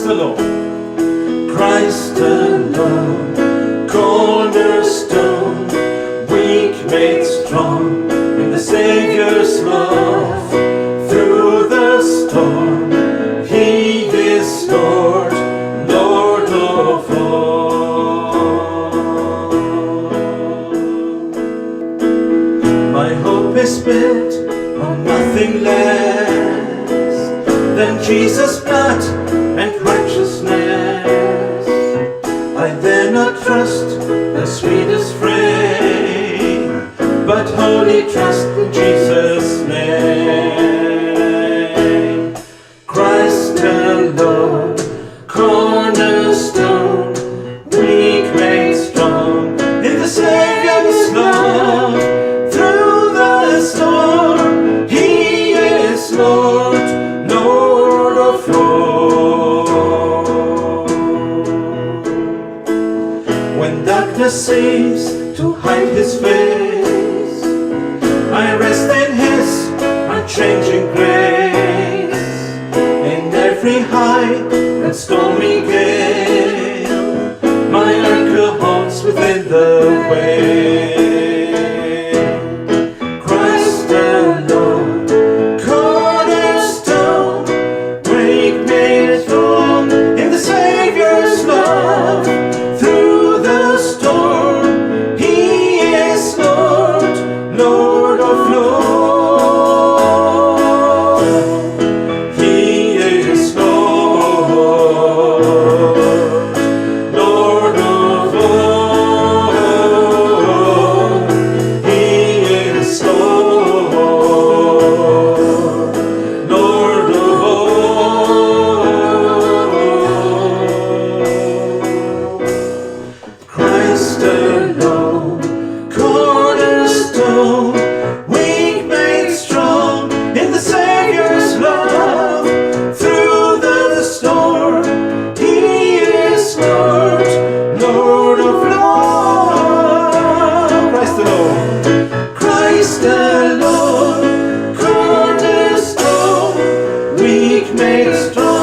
Christ alone. Christ alone, cornerstone, weak made strong in the Savior's love. Through the storm, He is Lord, Lord of all. My hope is built on nothing less than Jesus' blood and righteousness. I dare not trust the sweetest frame, but wholly trust in Jesus' name. Christ alone, cornerstone, weak made strong in the Savior's love. Through the storm, He is Lord, Lord of all. When darkness seems to hide His face, I rest in His unchanging grace. In every high and stormy gale, my anchor holds within the wave. Christ alone, cornerstone, weak made strong in the Savior's love. Through the storm, He is Lord, Lord of lords. He is Lord, Lord of all. He is Lord, Lord of all. Christ alone, cornerstone, weak made strong in the Savior's love. Through the storm, He is Lord, Lord of lords. Christ alone, Christ alone, cornerstone, weak made strong.